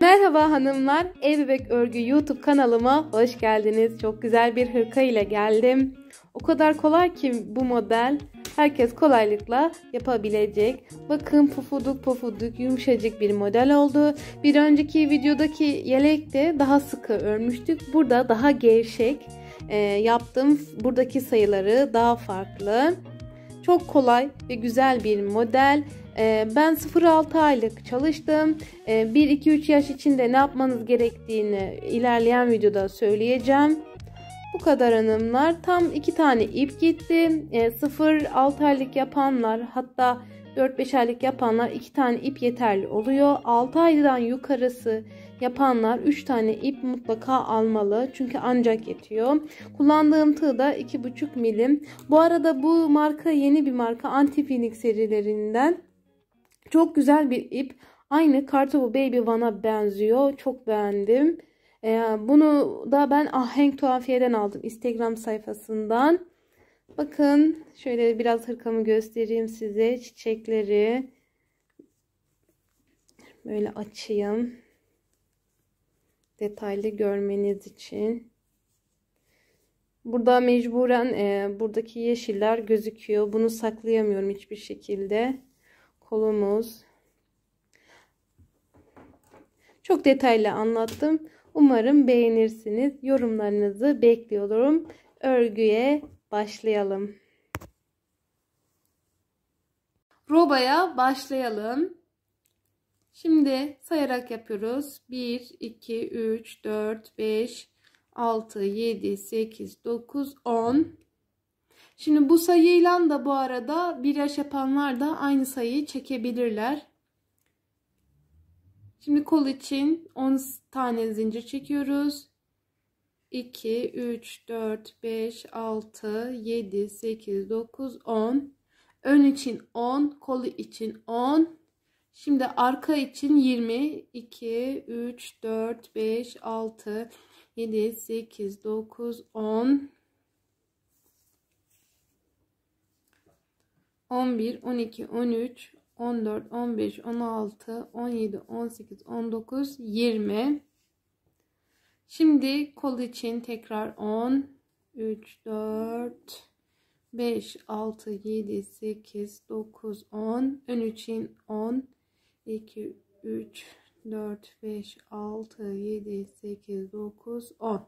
Merhaba hanımlar, Ev Bebek Örgü YouTube kanalıma hoş geldiniz. Çok güzel bir hırka ile geldim. O kadar kolay ki bu model, herkes kolaylıkla yapabilecek. Bakın pufuduk pufuduk yumuşacık bir model oldu. Bir önceki videodaki yelekte daha sıkı örmüştük. Burada daha gevşek yaptım. Buradaki sayıları daha farklı. Çok kolay ve güzel bir model. Ben 0-6 aylık çalıştım. 1-2-3 yaş içinde ne yapmanız gerektiğini ilerleyen videoda söyleyeceğim. Bu kadar hanımlar. Tam 2 tane ip gitti. 0-6 aylık yapanlar, hatta 4-5 aylık yapanlar 2 tane ip yeterli oluyor. 6 aydan yukarısı yapanlar 3 tane ip mutlaka almalı. Çünkü ancak yetiyor. Kullandığım tığ da 2,5 milim. Bu arada bu marka yeni bir marka. Anti Phoenix serilerinden. Çok güzel bir ip. Aynı Kartopu Baby One'a benziyor. Çok beğendim. Bunu da ben Ahenk Tuhafiye'den aldım. Instagram sayfasından. Bakın şöyle biraz hırkamı göstereyim size. Çiçekleri böyle açayım. Detaylı görmeniz için. Burada mecburen buradaki yeşiller gözüküyor. Bunu saklayamıyorum hiçbir şekilde. Kolumuz. Çok detaylı anlattım. Umarım beğenirsiniz. Yorumlarınızı bekliyorum. Örgüye başlayalım. Robaya başlayalım. Şimdi sayarak yapıyoruz. 1, 2, 3, 4, 5, 6, 7, 8, 9, 10. Şimdi bu sayıyla da bu arada 1 yaş yapanlar da aynı sayıyı çekebilirler. Şimdi kol için 10 tane zincir çekiyoruz. 2, 3, 4, 5, 6, 7, 8, 9, 10. Ön için 10, kolu için 10. Şimdi arka için 20. 2, 3, 4, 5, 6, 7, 8, 9, 10. 11, 12, 13, 14, 15, 16, 17, 18, 19, 20. Şimdi kol için tekrar 10, 3, 4, 5, 6, 7, 8, 9, 10. Ön için 10, 2, 3, 4, 5, 6, 7, 8, 9, 10.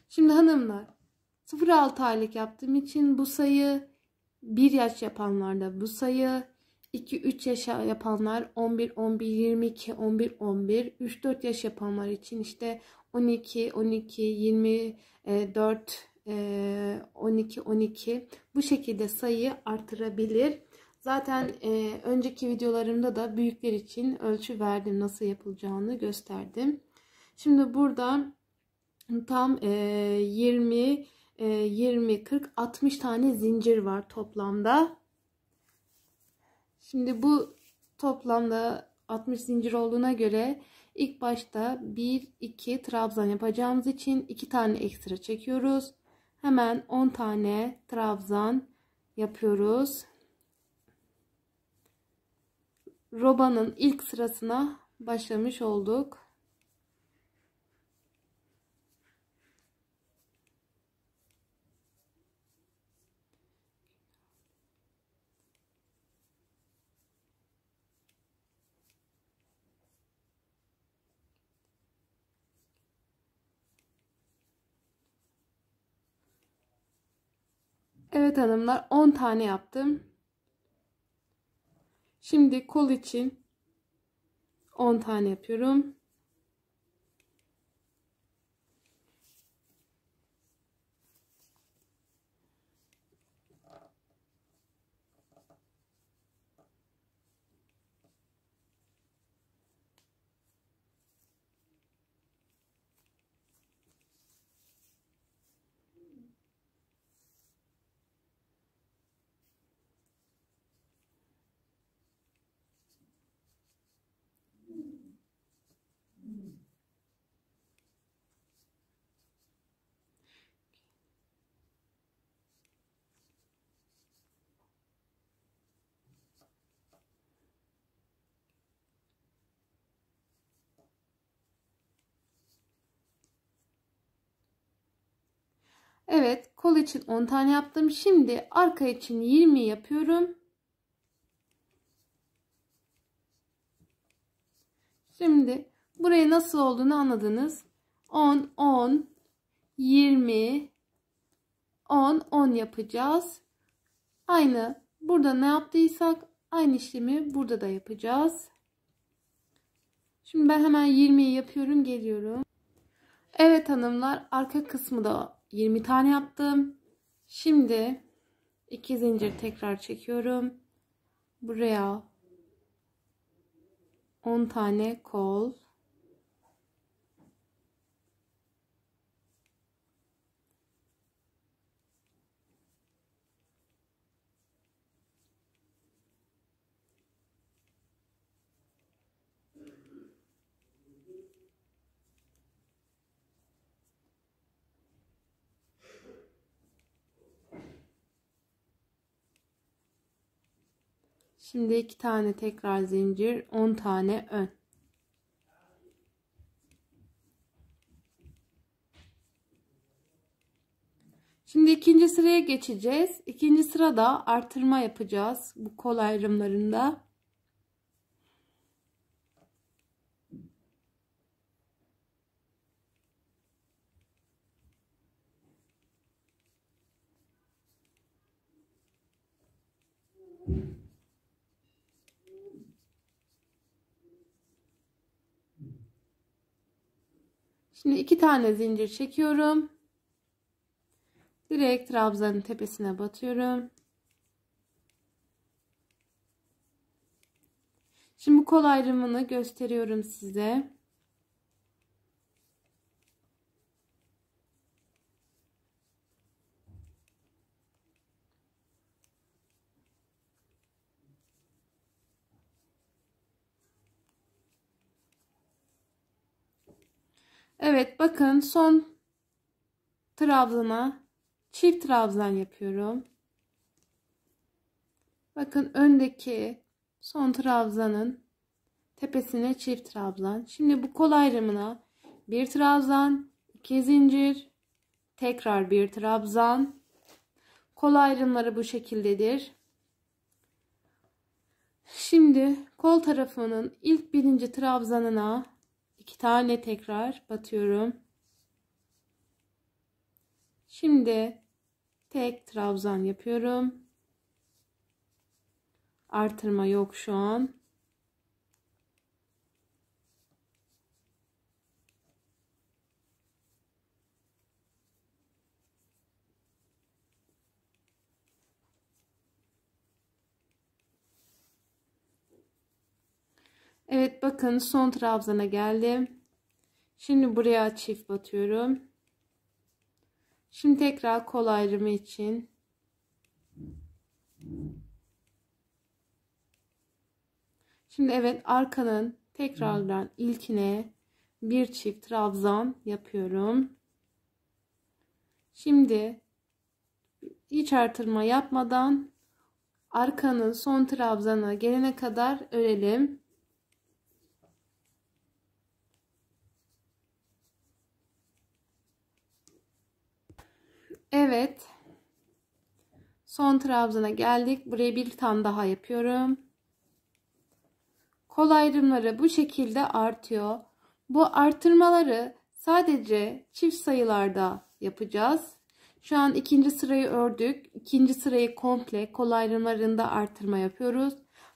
Şimdi hanımlar 0-6 aylık yaptığım için bu sayı, 1 yaş yapanlarda bu sayı, 2-3 yaş yapanlar 11, 11, 22, 11, 11, 3-4 yaş yapanlar için işte 12, 12, 24, 12, 12 bu şekilde sayıyı artırabilir. Zaten önceki videolarımda da büyükler için ölçü verdim, nasıl yapılacağını gösterdim. Şimdi burada tam 20, 20, 40, 60 tane zincir var toplamda. Şimdi bu toplamda 60 zincir olduğuna göre ilk başta 1, 2 trabzan yapacağımız için 2 tane ekstra çekiyoruz. Hemen 10 tane trabzan yapıyoruz. Robanın ilk sırasına başlamış olduk. Evet hanımlar, 10 tane yaptım. Şimdi kol için 10 tane yapıyorum. Evet, kol için 10 tane yaptım. Şimdi arka için 20 yapıyorum. Şimdi burayı nasıl olduğunu anladınız. 10, 10, 20, 10, 10 yapacağız. Aynı burada ne yaptıysak aynı işlemi burada da yapacağız. Şimdi ben hemen 20'yi yapıyorum, geliyorum. Evet hanımlar, arka kısmı da 20 tane yaptım. Şimdi 2 zincir tekrar çekiyorum. Buraya 10 tane kol. Şimdi 2 tane tekrar zincir, 10 tane ön. Şimdi ikinci sıraya geçeceğiz. İkinci sırada artırma yapacağız bu kol ayrımlarında. Şimdi 2 tane zincir çekiyorum. Direkt trabzanın tepesine batıyorum. Şimdi kol ayrımını gösteriyorum size. Evet, bakın son trabzana çift trabzan yapıyorum. Bakın öndeki son trabzanın tepesine çift trabzan. Şimdi bu kol ayrımına bir trabzan, 2 zincir, tekrar bir trabzan. Kol ayrımları bu şekildedir. Şimdi kol tarafının ilk birinci trabzanına 2 tane tekrar batıyorum. Şimdi tek trabzan yapıyorum. Artırma yok şu an. Evet, bakın son trabzana geldim. Şimdi buraya çift batıyorum. Şimdi tekrar kol ayrımı için şimdi evet, arkanın tekrardan ilkine bir çift trabzan yapıyorum. Şimdi hiç artırma yapmadan arkanın son trabzana gelene kadar örelim. Evet, son trabzana geldik. Buraya bir tane daha yapıyorum. Kol ayrımları bu şekilde artıyor. Bu artırmaları sadece çift sayılarda yapacağız. Şu an ikinci sırayı ördük. İkinci sırayı komple kol ayrımlarında artırma yapıyoruz.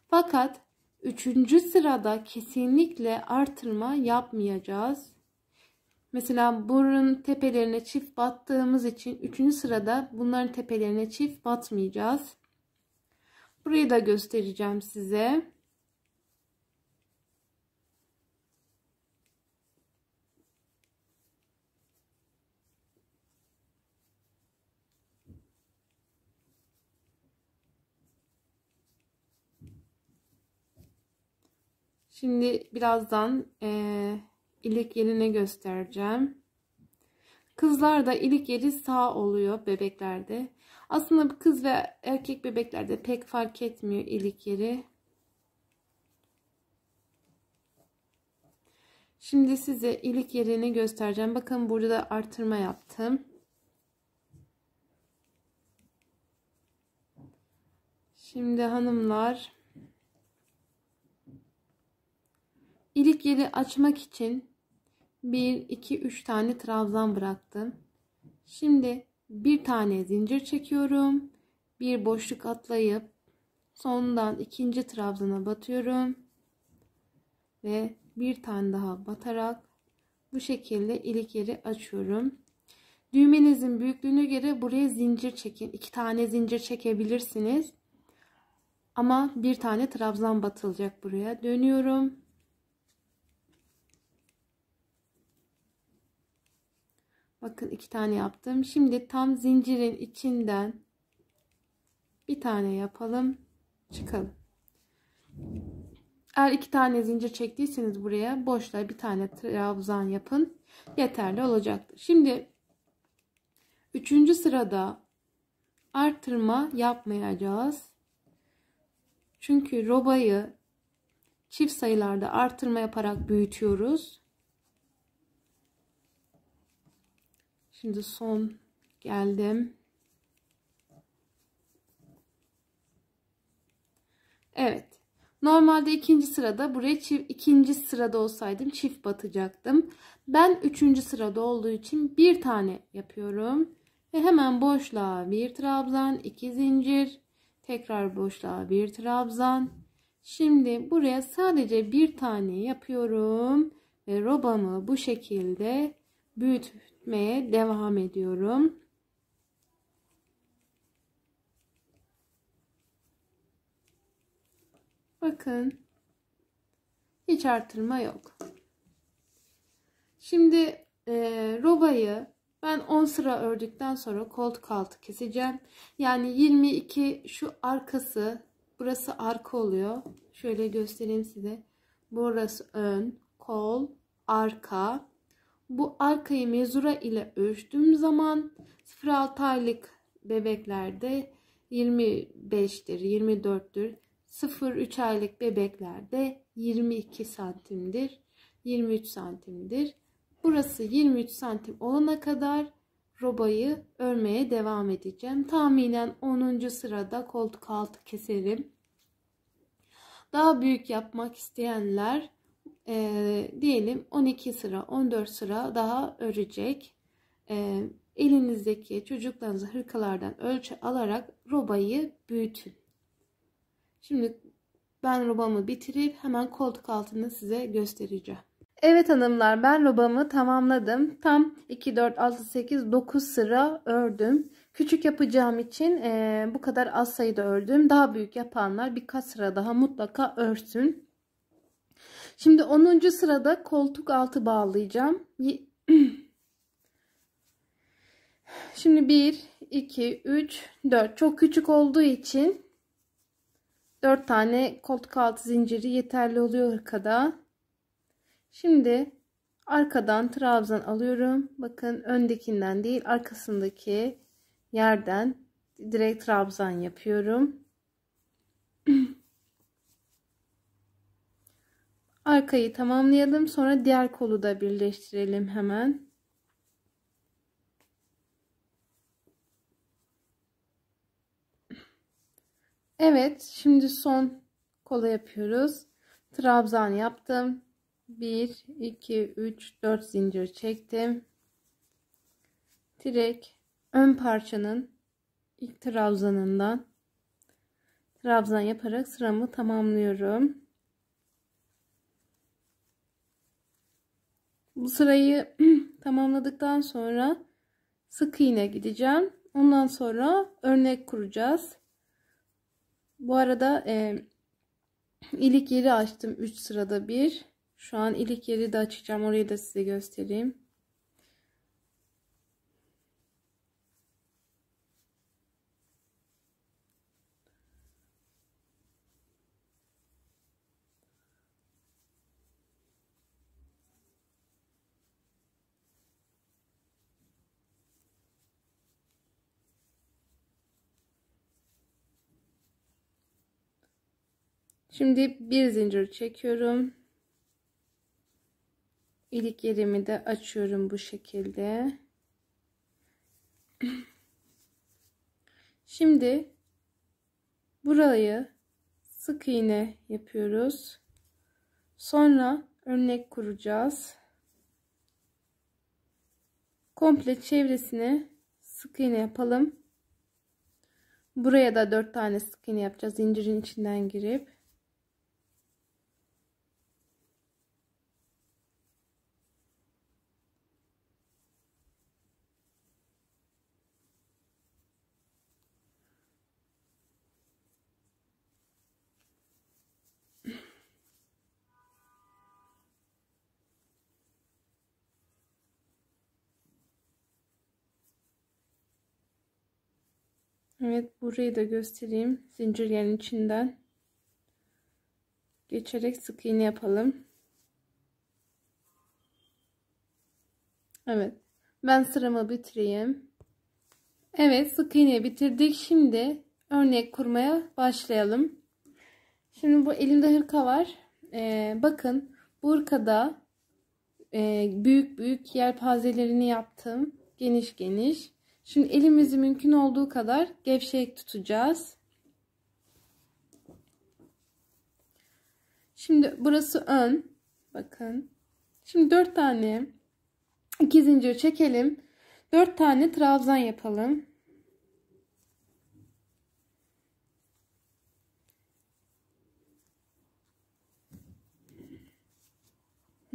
Fakat üçüncü sırada kesinlikle artırma yapmayacağız. Mesela burun tepelerine çift battığımız için üçüncü sırada bunların tepelerine çift batmayacağız. Burayı da göstereceğim size. Şimdi birazdan ilik yerini göstereceğim. Kızlarda ilik yeri sağ oluyor bebeklerde. Aslında bu kız ve erkek bebeklerde pek fark etmiyor ilik yeri. Şimdi size ilik yerini göstereceğim. Bakın burada da artırma yaptım. Şimdi hanımlar, ilik yeri açmak için 1 2 3 tane trabzan bıraktım. Şimdi bir tane zincir çekiyorum. Bir boşluk atlayıp sondan ikinci trabzana batıyorum ve bir tane daha batarak bu şekilde ilik yeri açıyorum. Düğmenizin büyüklüğüne göre buraya zincir çekin. 2 tane zincir çekebilirsiniz. Ama bir tane trabzan batılacak buraya. Dönüyorum. Bakın 2 tane yaptım. Şimdi tam zincirin içinden bir tane yapalım. Çıkalım. Eğer 2 tane zincir çektiyseniz buraya boşluğa bir tane trabzan yapın. Yeterli olacaktır. Şimdi 3. sırada artırma yapmayacağız. Çünkü robayı çift sayılarda artırma yaparak büyütüyoruz. Şimdi son geldim. Evet. Normalde 2. sırada buraya ikinci sırada olsaydım çift batacaktım. Ben 3. sırada olduğu için bir tane yapıyorum. Ve hemen boşluğa bir trabzan, 2 zincir, tekrar boşluğa bir trabzan. Şimdi buraya sadece bir tane yapıyorum ve robamı bu şekilde büyütmeye devam ediyorum. Bakın, hiç artırma yok. Şimdi robayı ben 10 sıra ördükten sonra koltuk altı keseceğim. Yani 22 şu arkası, burası arka oluyor. Şöyle göstereyim size. Burası ön, kol, arka. Bu arkayı mezura ile ölçtüğüm zaman 0-6 aylık bebeklerde 25'tir, 24'tür. 0-3 aylık bebeklerde 22 santimdir, 23 santimdir. Burası 23 santim olana kadar robayı örmeye devam edeceğim. Tahminen 10. sırada koltuk altı keserim. Daha büyük yapmak isteyenler diyelim 12 sıra 14 sıra daha örecek. Elinizdeki çocuklarınızı hırkalardan ölçü alarak robayı büyütün. Şimdi ben robamı bitirip hemen koltuk altını size göstereceğim. Evet hanımlar, ben robamı tamamladım. Tam 2, 4, 6, 8, 9 sıra ördüm. Küçük yapacağım için bu kadar az sayıda ördüm. Daha büyük yapanlar birkaç sıra daha mutlaka örsün. Şimdi 10. sırada koltuk altı bağlayacağım. Şimdi 1, 2, 3, 4. Çok küçük olduğu için 4 tane koltuk altı zinciri yeterli oluyor hırkada. Şimdi arkadan trabzan alıyorum. Bakın öndekinden değil, arkasındaki yerden direkt trabzan yapıyorum. Arkayı tamamlayalım. Sonra diğer kolu da birleştirelim hemen. Evet, şimdi son kola yapıyoruz. Trabzan yaptım. 1, 2, 3, 4 zincir çektim. Direkt ön parçanın ilk trabzanından trabzan yaparak sıramı tamamlıyorum. Bu sırayı tamamladıktan sonra sık iğne gideceğim. Ondan sonra örnek kuracağız. Bu arada ilik yeri açtım 3 sırada bir. Şu an ilik yeri de açacağım. Orayı da size göstereyim. Şimdi bir zincir çekiyorum. İlik yerimi de açıyorum bu şekilde. Şimdi Burayı sık iğne yapıyoruz. Sonra örnek kuracağız. Komple çevresine sık iğne yapalım. Buraya da 4 tane sık iğne yapacağız. Zincirin içinden girip. Evet, burayı da göstereyim. Zincirlerin içinden geçerek sık iğne yapalım. Evet, ben sıramı bitireyim. Evet, sık iğneyi bitirdik. Şimdi örnek kurmaya başlayalım. Şimdi bu elimde hırka var. Bakın bu hırkada büyük büyük yelpazelerini yaptım. Geniş geniş. Şimdi elimizi mümkün olduğu kadar gevşek tutacağız. Şimdi burası ön. Bakın. Şimdi 4 tane 2 zincir çekelim. 4 tane trabzan yapalım.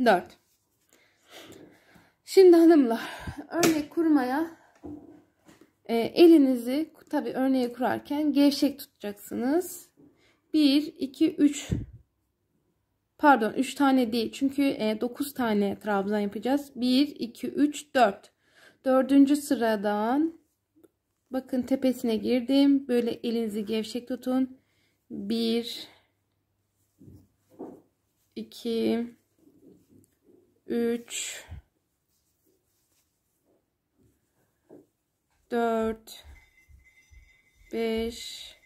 4. Şimdi hanımlar, örnek kurmaya elinizi tabi örneği kurarken gevşek tutacaksınız. 1 2 3 pardon 3 tane değil, çünkü 9 tane trabzan yapacağız. 1 2 3 4. Dördüncü sıradan bakın tepesine girdim. Böyle elinizi gevşek tutun. 1 2 3 4 5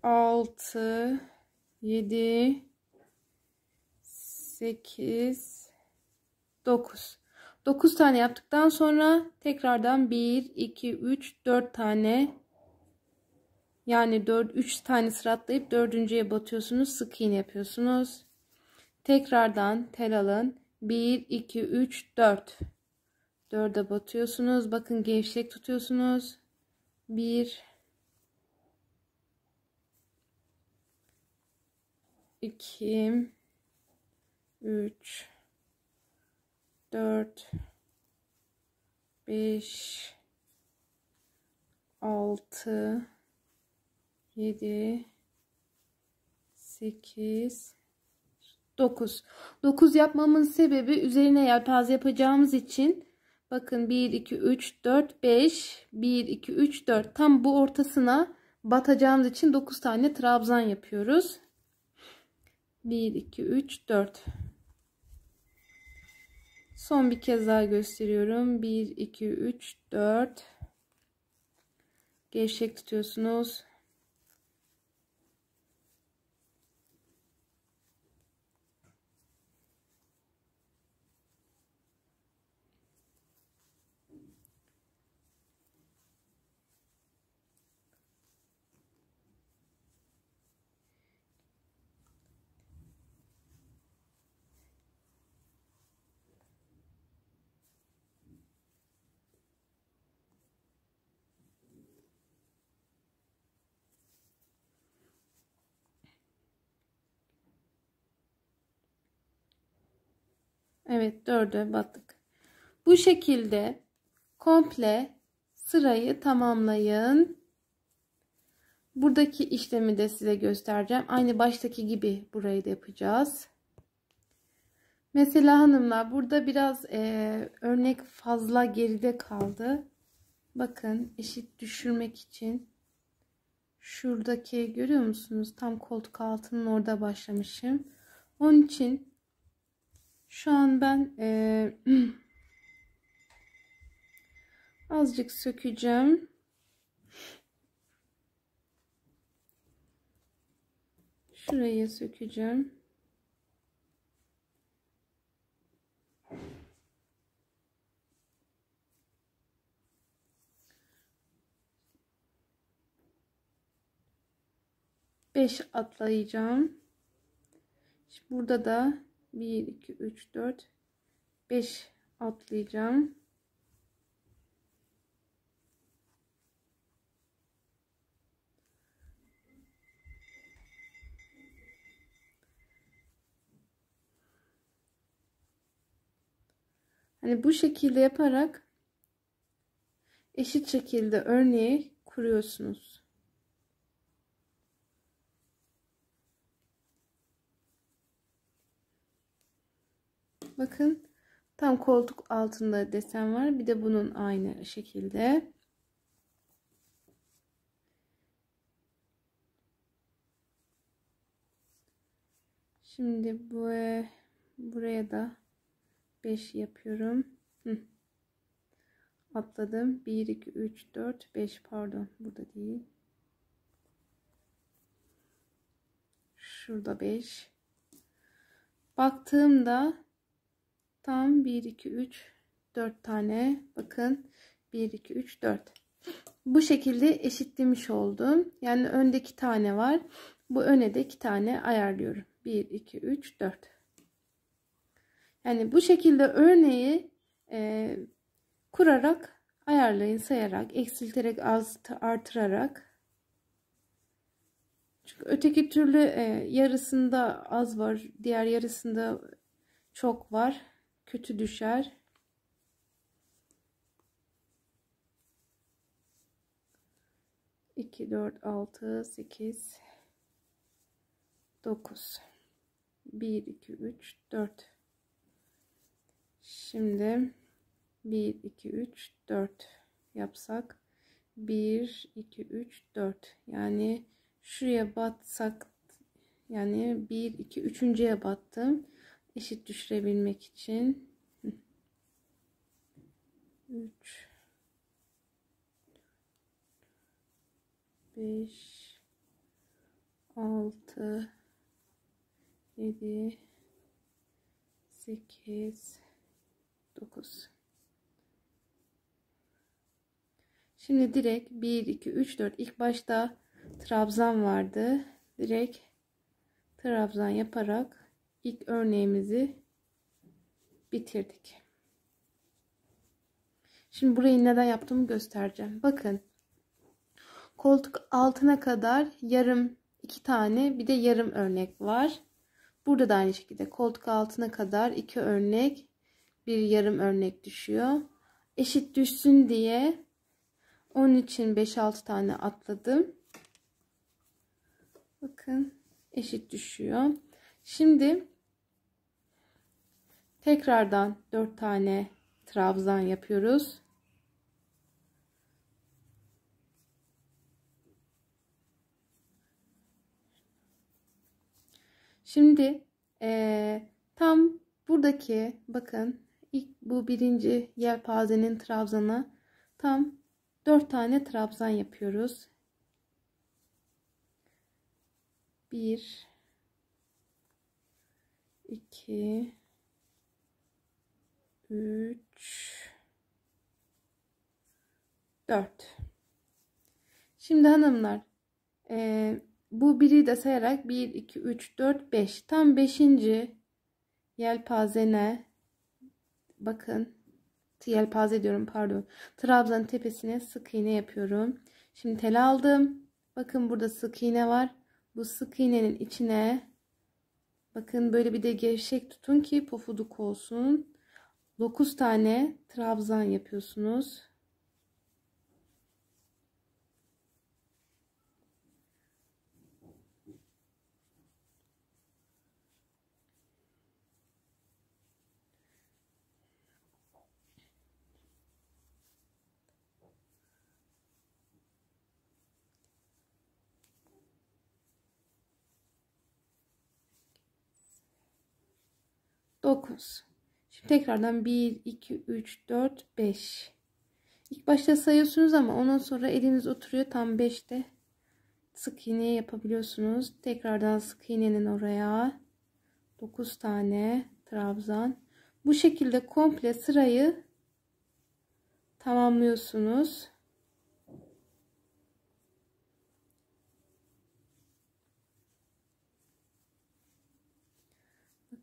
6 7 8 9. 9 tane yaptıktan sonra tekrardan 1 2 3 4 tane, yani 3 tane sıra atlayıp dördüncüye batıyorsunuz, sık iğne yapıyorsunuz. Tekrardan tel alın. 1 2 3 4. 4'e batıyorsunuz. Bakın gevşek tutuyorsunuz. 1 2 3 4 5 6 7 8 9. 9 yapmamın sebebi, üzerine yelpaze yapacağımız için. Bakın 1 2 3 4 5 1 2 3 4, tam bu ortasına batacağımız için 9 tane trabzan yapıyoruz. 1 2 3 4. Son bir kez daha gösteriyorum. 1 2 3 4. Gevşek tutuyorsunuz. Evet, 4'e battık. Bu şekilde komple sırayı tamamlayın. Buradaki işlemi de size göstereceğim. Aynı baştaki gibi burayı da yapacağız. Mesela hanımlar, burada biraz örnek fazla geride kaldı. Bakın, eşit düşürmek için şuradaki, görüyor musunuz? Tam koltuk altının orada başlamışım. Onun için şu an ben azıcık sökeceğim. Şurayı sökeceğim. 5 atlayacağım. Şimdi burada da 1 2 3 4 5 atlayacağım. Hani bu şekilde yaparak eşit şekilde örneği kuruyorsunuz. Bakın tam koltuk altında desen var. Bir de bunun aynı şekilde. Şimdi buraya da 5 yapıyorum. Atladım. 1 2 3 4 5 pardon, burada değil. Şurada 5. Baktığımda tam 1 2 3 4 tane, bakın 1 2 3 4. Bu şekilde eşitlemiş oldum. Yani önde 2 tane var. Bu öne de 2 tane ayarlıyorum. 1 2 3 4. Yani bu şekilde örneği kurarak ayarlayın, sayarak, eksilterek, artırarak. Çünkü öteki türlü yarısında az var, diğer yarısında çok var. Kötü düşer. İki, 4, 6, 8, 9. 1, 2, 3, 4. Şimdi 1, 2, 3, 4 yapsak. 1, 2, 3, 4. Yani şuraya batsak, yani 1, 2, 3.'ye battım. Eşit düşürebilmek için. 3, 5, 6, 7, 8, 9. Şimdi direkt 1, 2, 3, 4. İlk başta trabzan vardı. Direkt trabzan yaparak ilk örneğimizi bitirdik. Şimdi burayı neden yaptığımı göstereceğim. Bakın. Koltuk altına kadar yarım, 2 tane, bir de yarım örnek var. Burada da aynı şekilde koltuk altına kadar 2 örnek, bir yarım örnek düşüyor. Eşit düşsün diye onun için 5-6 tane atladım. Bakın eşit düşüyor. Şimdi tekrardan 4 tane trabzan yapıyoruz. Şimdi tam buradaki, bakın ilk bu birinci yelpazenin trabzanı tam 4 tane trabzan yapıyoruz. 1 2 3 4. Şimdi hanımlar, bu biri de sayarak 1 2 3 4 5, tam 5. yelpazene, bakın yelpaze diyorum, pardon, trabzanın tepesine sık iğne yapıyorum. Şimdi tel aldım, bakın burada sık iğne var. Bu sık iğnenin içine bakın böyle bir de gevşek tutun ki pofuduk olsun. 9 tane trabzan yapıyorsunuz. Dokuz. Şimdi tekrardan 1 2 3 4 5. İlk başta sayıyorsunuz ama ondan sonra eliniz oturuyor, tam 5'te sık iğne yapabiliyorsunuz. Tekrardan sık iğnenin oraya 9 tane trabzan. Bu şekilde komple sırayı tamamlıyorsunuz.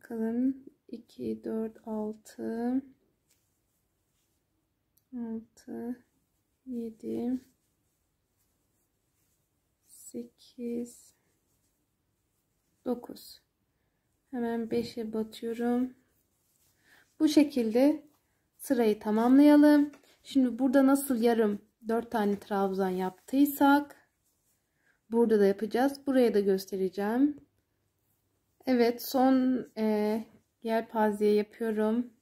Bakalım 2, 4, 6, 6, 7, 8, 9. Hemen 5'e batıyorum. Bu şekilde sırayı tamamlayalım. Şimdi burada nasıl yarım 4 tane trabzan yaptıysak burada da yapacağız. Buraya da göstereceğim. Evet, son yelpazeyi yapıyorum.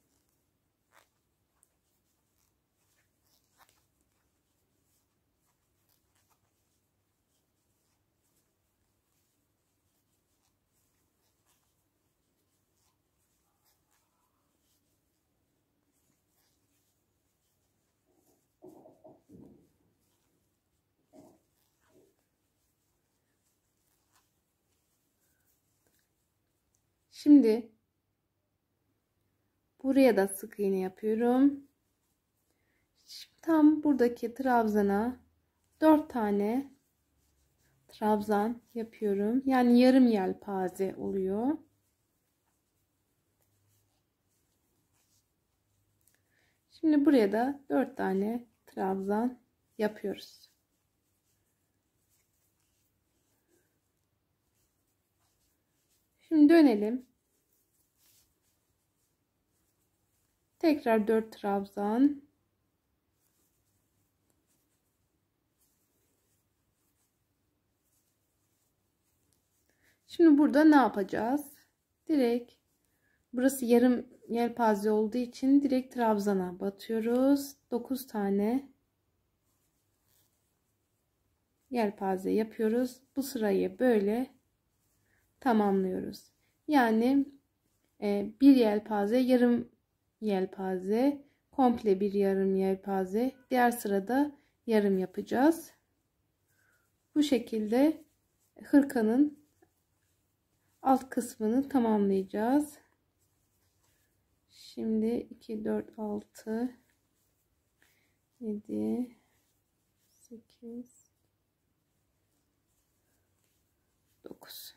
Şimdi buraya da sık iğne yapıyorum. Şimdi tam buradaki trabzana 4 tane trabzan yapıyorum. Yani yarım yelpaze oluyor. Şimdi buraya da 4 tane trabzan yapıyoruz. Şimdi dönelim. Tekrar 4 trabzan. Şimdi burada ne yapacağız? Direkt burası yarım yelpaze olduğu için direkt trabzana batıyoruz. 9 tane yelpaze yapıyoruz. Bu sırayı böyle tamamlıyoruz. Yani bir yelpaze, yarım yelpaze, komple bir yarım yelpaze, diğer sırada yarım yapacağız. Bu şekilde hırkanın alt kısmını tamamlayacağız. Şimdi 2, 4, 6, 7, 8, 9,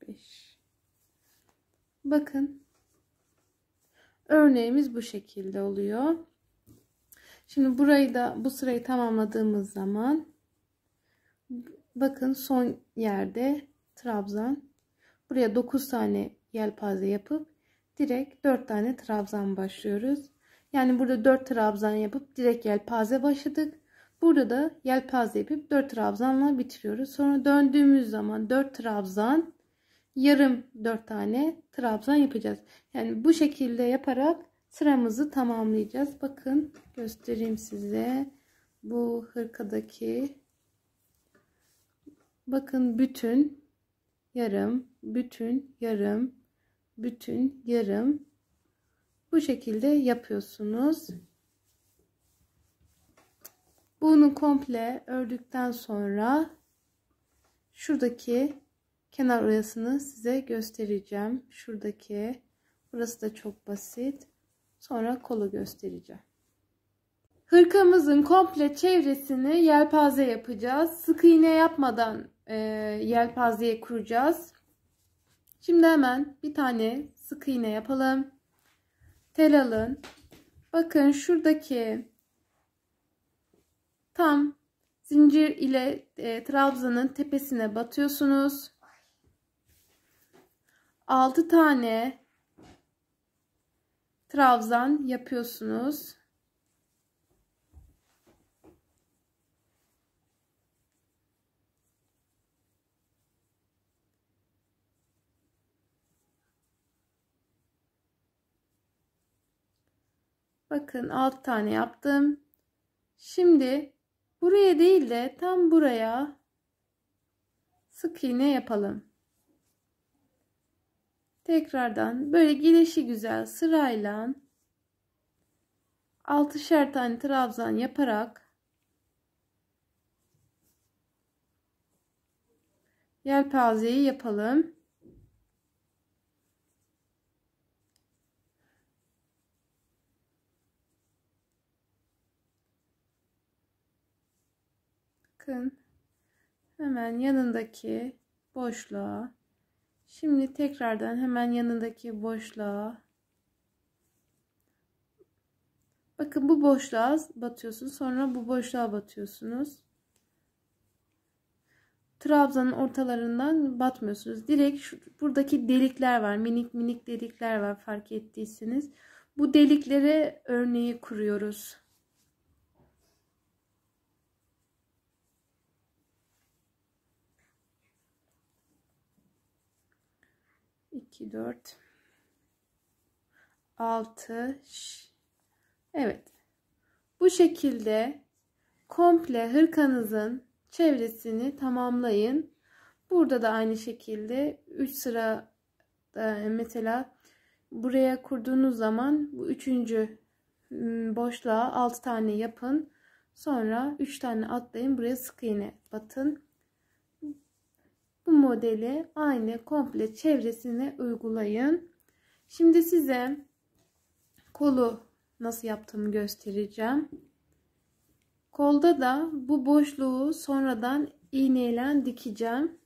5. Bakın. Örneğimiz bu şekilde oluyor. Şimdi burayı da bu sırayı tamamladığımız zaman bakın son yerde trabzan. Buraya 9 tane yelpaze yapıp direkt 4 tane trabzan başlıyoruz. Yani burada 4 trabzan yapıp direkt yelpaze başladık. Burada da yelpaze yapıp 4 trabzanla bitiriyoruz. Sonra döndüğümüz zaman 4 trabzan, yarım 4 tane trabzan yapacağız. Yani bu şekilde yaparak sıramızı tamamlayacağız. Bakın göstereyim size. Bu hırkadaki bakın bütün, yarım, bütün, yarım, bütün, yarım. Bu şekilde yapıyorsunuz. Bunu komple ördükten sonra şuradaki kenar oyasını size göstereceğim. Şuradaki, burası da çok basit. Sonra kolu göstereceğim. Hırkamızın komple çevresini yelpaze yapacağız. Sık iğne yapmadan yelpazeye kuracağız. Şimdi hemen bir tane sık iğne yapalım. Tel alın. Bakın şuradaki tam zincir ile trabzanın tepesine batıyorsunuz. 6 tane trabzan yapıyorsunuz. Bakın 6 tane yaptım. Şimdi buraya değil de tam buraya sık iğne yapalım. Tekrardan böyle gelişigüzel sırayla 6'şer tane trabzan yaparak yelpazeyi yapalım. Bakın hemen yanındaki boşluğa Şimdi tekrardan hemen yanındaki boşluğa, bakın bu boşluğa batıyorsunuz, sonra bu boşluğa batıyorsunuz. Trabzanın ortalarından batmıyorsunuz. Direkt buradaki delikler var, minik minik delikler var, fark ettiyseniz. Bu deliklere örneği kuruyoruz. İki, 4, 6. Evet. Bu şekilde komple hırkanızın çevresini tamamlayın. Burada da aynı şekilde 3 sıra mesela buraya kurduğunuz zaman bu 3. boşluğa 6 tane yapın. Sonra 3 tane atlayın. Buraya sık iğne batın. Bu modeli aynı komple çevresine uygulayın. Şimdi size kolu nasıl yaptığımı göstereceğim. Kolda da bu boşluğu sonradan iğneyle dikeceğim.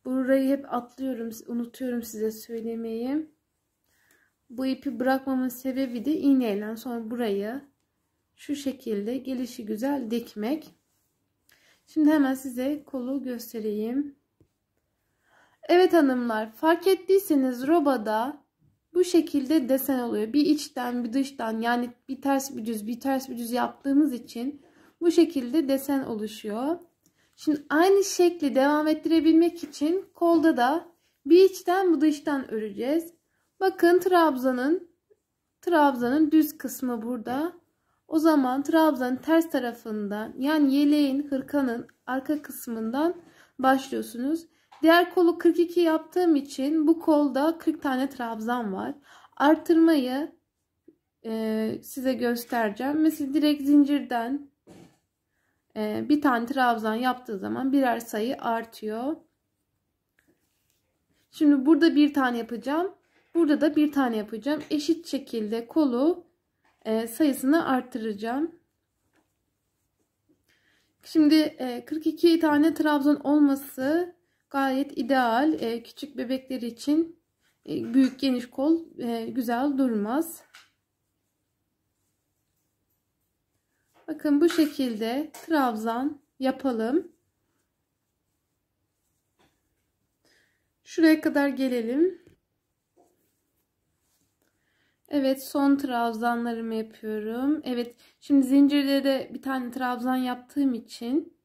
Burayı hep atlıyorum, unutuyorum size söylemeyi. Bu ipi bırakmamın sebebi de iğneyle sonra burayı şu şekilde gelişigüzel dikmek. Şimdi hemen size kolu göstereyim. Evet hanımlar, fark ettiyseniz robada bu şekilde desen oluyor. Bir içten bir dıştan, yani bir ters bir düz bir ters bir düz yaptığımız için bu şekilde desen oluşuyor. Şimdi aynı şekli devam ettirebilmek için kolda da bir içten bir dıştan öreceğiz. Bakın trabzanın düz kısmı burada. O zaman trabzanın ters tarafından, yani yeleğin, hırkanın arka kısmından başlıyorsunuz. Diğer kolu 42 yaptığım için bu kolda 40 tane trabzan var. Artırmayı size göstereceğim. Mesela direkt zincirden bir tane trabzan yaptığı zaman birer sayı artıyor. Şimdi burada bir tane yapacağım. Burada da bir tane yapacağım. Eşit şekilde kolu sayısını arttıracağım. Şimdi 42 tane trabzan olması gayet ideal. Küçük bebekler için büyük geniş kol güzel durmaz. Bakın bu şekilde trabzan yapalım. Şuraya kadar gelelim. Evet, son trabzanlarımı yapıyorum. Evet, şimdi zincirde de bir tane trabzan yaptığım için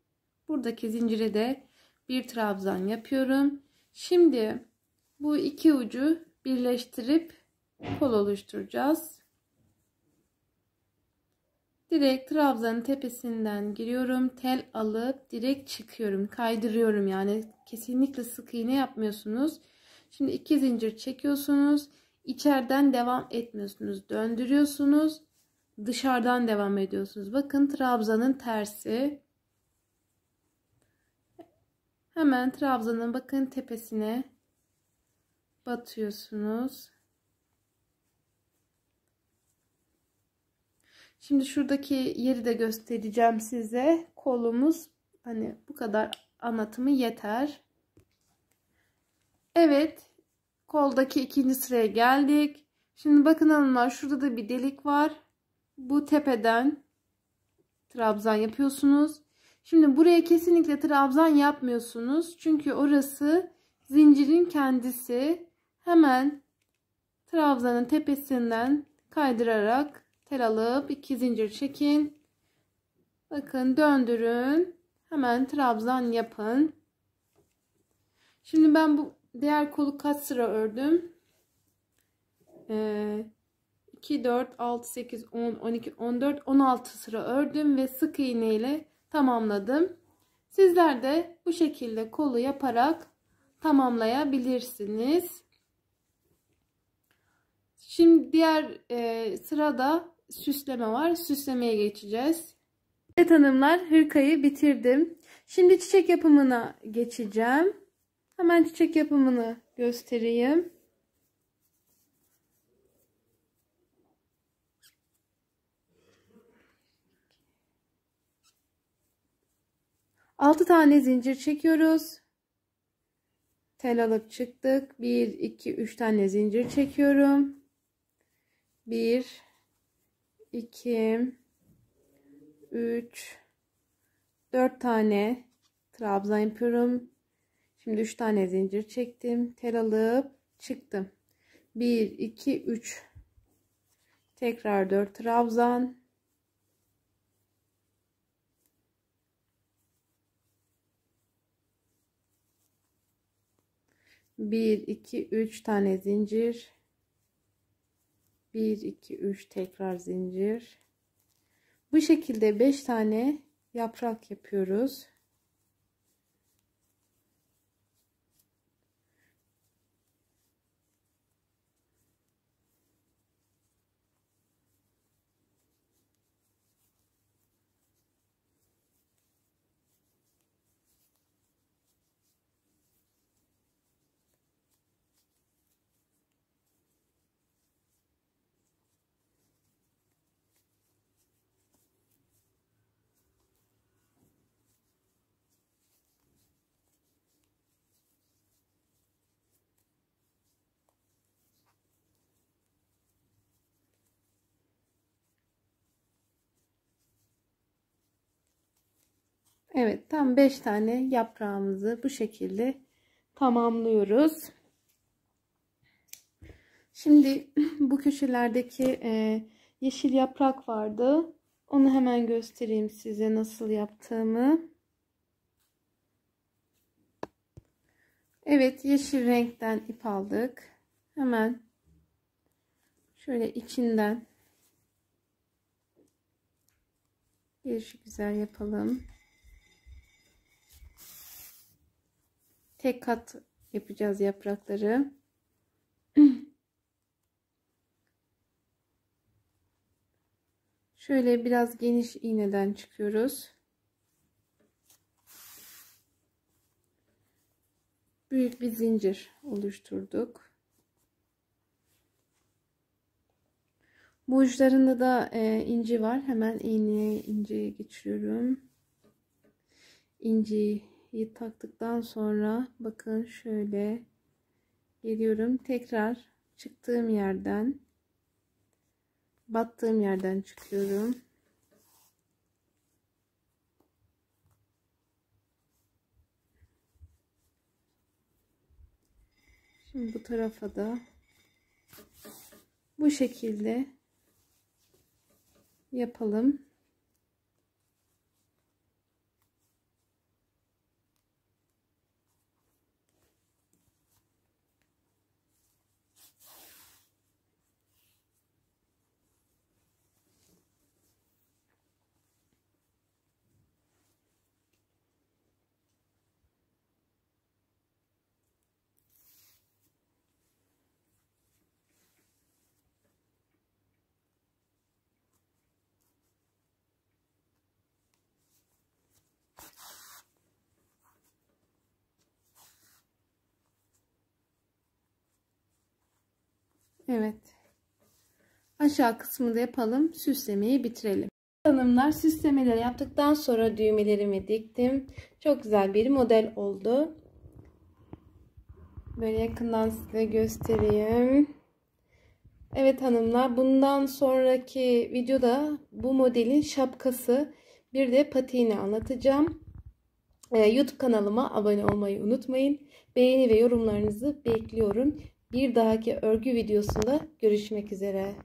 buradaki zincire de bir trabzan yapıyorum. Şimdi bu iki ucu birleştirip kol oluşturacağız. Direkt trabzanın tepesinden giriyorum. Tel alıp direkt çıkıyorum. Kaydırıyorum, yani kesinlikle sık iğne yapmıyorsunuz. Şimdi 2 zincir çekiyorsunuz. İçeriden devam etmiyorsunuz. Döndürüyorsunuz. Dışarıdan devam ediyorsunuz. Bakın trabzanın tersi. Hemen trabzanın bakın tepesine batıyorsunuz. Şimdi şuradaki yeri de göstereceğim size. Kolumuz, hani bu kadar anlatımı yeter. Evet, koldaki ikinci sıraya geldik. Şimdi bakın hanımlar, şurada da bir delik var. Bu tepeden trabzan yapıyorsunuz. Şimdi buraya kesinlikle trabzan yapmıyorsunuz. Çünkü orası zincirin kendisi. Hemen trabzanın tepesinden kaydırarak tel alıp 2 zincir çekin. Bakın döndürün. Hemen trabzan yapın. Şimdi ben bu diğer kolu kaç sıra ördüm? 2, 4, 6, 8, 10, 12, 14, 16 sıra ördüm ve sık iğne ile tamamladım. Sizler de bu şekilde kolu yaparak tamamlayabilirsiniz. Şimdi diğer sırada süsleme var. Süslemeye geçeceğiz. Evet hanımlar, hırkayı bitirdim. Şimdi çiçek yapımına geçeceğim. Hemen çiçek yapımını göstereyim. Altı tane zincir çekiyoruz. tel alıp çıktık. 1 2 3 tane zincir çekiyorum. 1 2 3 4 tane trabzan yapıyorum. Şimdi 3 tane zincir çektim. Tel alıp çıktım. 1 2 3 tekrar 4 trabzan. 1 2 3 tane zincir. 1 2 3 tekrar zincir. Bu şekilde 5 tane yaprak yapıyoruz. Evet, tam 5 tane yaprağımızı bu şekilde tamamlıyoruz. Şimdi bu köşelerdeki yeşil yaprak vardı. Onu hemen göstereyim size nasıl yaptığımı. Evet, yeşil renkten ip aldık. Hemen şöyle içinden bir güzel yapalım. Tek kat yapacağız yaprakları. Şöyle biraz geniş iğneden çıkıyoruz. Büyük bir zincir oluşturduk. Bu uçlarında da inci var. Hemen iğneye inciyi geçiriyorum. İnciyi taktıktan sonra bakın şöyle geliyorum. Tekrar çıktığım yerden, battığım yerden çıkıyorum. Şimdi bu tarafa da bu şekilde yapalım. Evet. Aşağı kısmını da yapalım. Süslemeyi bitirelim. Hanımlar, süslemeleri yaptıktan sonra düğmelerimi diktim. Çok güzel bir model oldu. Böyle yakından size göstereyim. Evet hanımlar, bundan sonraki videoda bu modelin şapkası bir de patiğini anlatacağım. YouTube kanalıma abone olmayı unutmayın. Beğeni ve yorumlarınızı bekliyorum. Bir dahaki örgü videosunda görüşmek üzere.